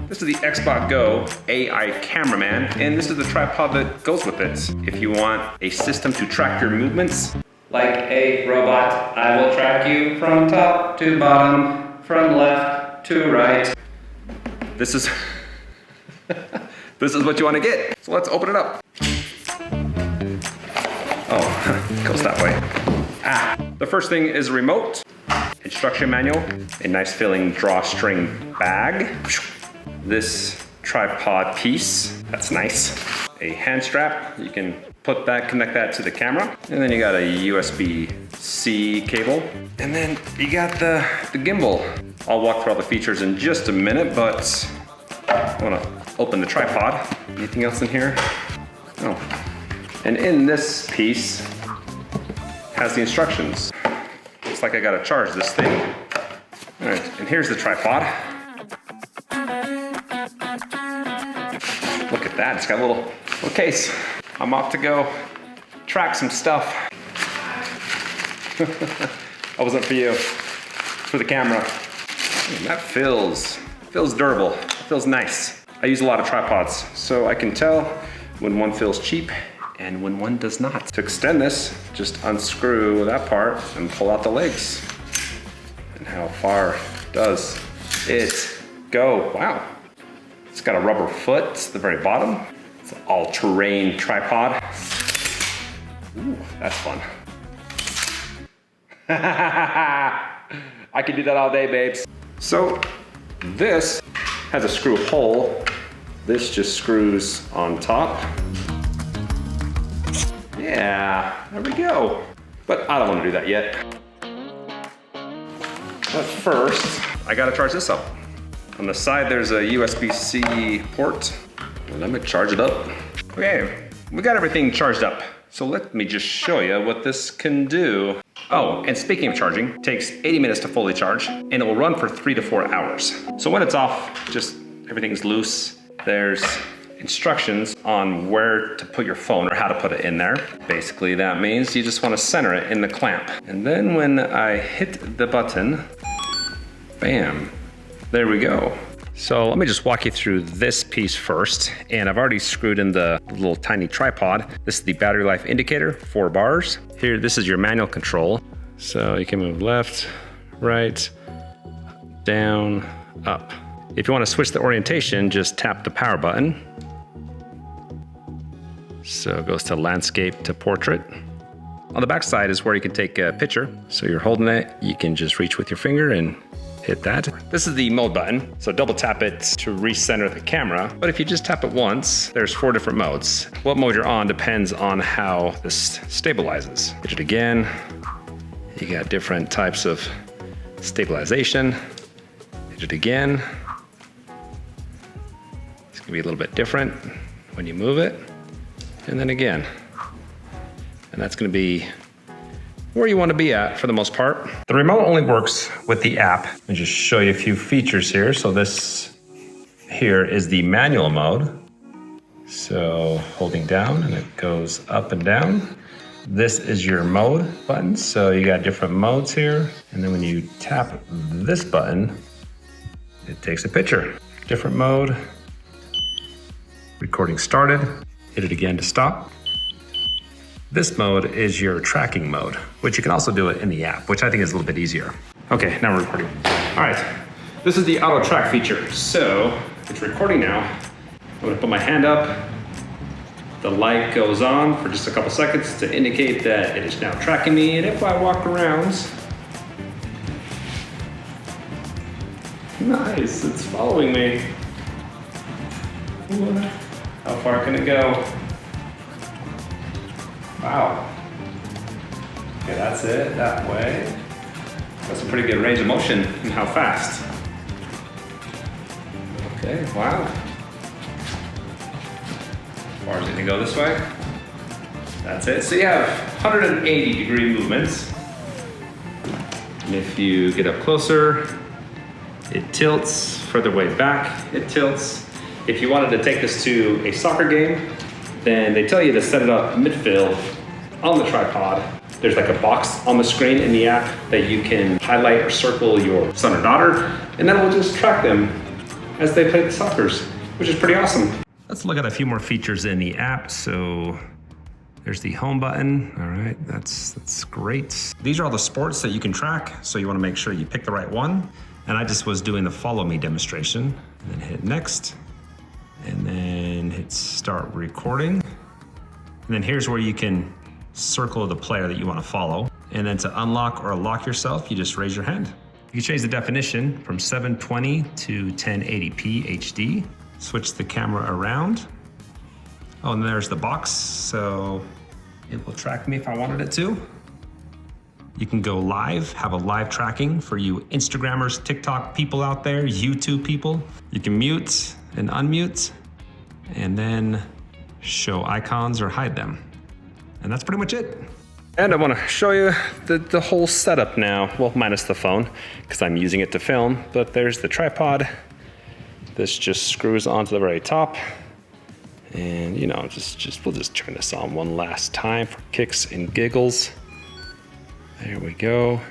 This is the XbotGo AI cameraman, and this is the tripod that goes with it. If you want a system to track your movements, like a robot, I will track you from top to bottom, from left to right. This is this is what you want to get. So let's open it up. Oh, it goes that way. The first thing is a remote, instruction manual, a nice filling drawstring bag, this tripod piece, that's nice, a hand strap, you can put that, connect that to the camera, and then you got a USB-C cable, and then you got the gimbal. I'll walk through all the features in just a minute, but I want to open the tripod. Anything else in here? Oh. And in this piece has the instructions. Looks like I gotta charge this thing. All right, and here's the tripod. Look at that, it's got a little case. I'm off to go track some stuff. That wasn't for you, it's for the camera. And that feels durable, it feels nice. I use a lot of tripods, so I can tell when one feels cheap and when one does not. To extend this, just unscrew that part and pull out the legs. And how far does it go? Wow. It's got a rubber foot at the very bottom. It's an all-terrain tripod. Ooh, that's fun. I can do that all day, babes. So this has a screw hole. This just screws on top. Yeah, there we go. But I don't want to do that yet. But first, I gotta charge this up. On the side, there's a USB-C port. Let me charge it up. Okay, we got everything charged up. So let me just show you what this can do. Oh, and speaking of charging, it takes 80 minutes to fully charge, and it will run for 3 to 4 hours. So when it's off, just everything's loose. There's instructions on where to put your phone or how to put it in there. Basically, that means you just want to center it in the clamp. And then when I hit the button, bam, there we go. So let me just walk you through this piece first. And I've already screwed in the little tiny tripod. This is the battery life indicator, 4 bars. Here, this is your manual control. So you can move left, right, down, up. If you want to switch the orientation, just tap the power button. So it goes to landscape to portrait. On the back side is where you can take a picture. So you're holding it, you can just reach with your finger and hit that. This is the mode button. So double tap it to recenter the camera. But if you just tap it once, there's 4 different modes. What mode you're on depends on how this stabilizes. Hit it again. You got different types of stabilization. Hit it again. It's gonna be a little bit different when you move it. And then again. And that's gonna be where you want to be at for the most part. The remote only works with the app. Let me just show you a few features here. So this here is the manual mode. So holding down and it goes up and down. This is your mode button. So you got different modes here. And then when you tap this button, it takes a picture. Different mode. Recording started. Hit it again to stop. This mode is your tracking mode, which you can also do it in the app, which I think is a little bit easier. Okay, now we're recording. All right, this is the auto track feature. So it's recording now. I'm gonna put my hand up. The light goes on for just a couple seconds to indicate that it is now tracking me. And if I walk around, nice, it's following me. How far can it go? Wow. Okay, that's it, that way. That's a pretty good range of motion and how fast. Okay, wow. As far as it can go this way. That's it. So you have 180-degree movements. And if you get up closer, it tilts. Further way back, it tilts. If you wanted to take this to a soccer game, then they tell you to set it up midfield on the tripod. There's like a box on the screen in the app that you can highlight or circle your son or daughter, and then we'll just track them as they play the suckers, which is pretty awesome. Let's look at a few more features in the app. So there's the home button. All right, that's great. These are all the sports that you can track, so you want to make sure you pick the right one. And I just was doing the follow me demonstration. And then hit next, and then hit start recording. And then here's where you can circle the player that you want to follow. And then to unlock or lock yourself, you just raise your hand. You can change the definition from 720 to 1080p HD. Switch the camera around. Oh, and there's the box, so it will track me if I wanted it to. You can go live, have a live tracking for you Instagrammers, TikTok people out there, YouTube people. You can mute and unmute, and then show icons or hide them. And that's pretty much it. And I want to show you the whole setup now. Well, minus the phone, because I'm using it to film, but there's the tripod. This just screws onto the very top. And you know, we'll just turn this on one last time for kicks and giggles. There we go.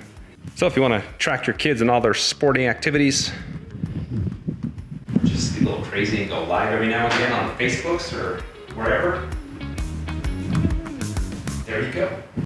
So if you want to track your kids and all their sporting activities, just be a little crazy and go live every now and again on Facebooks or wherever, there you go.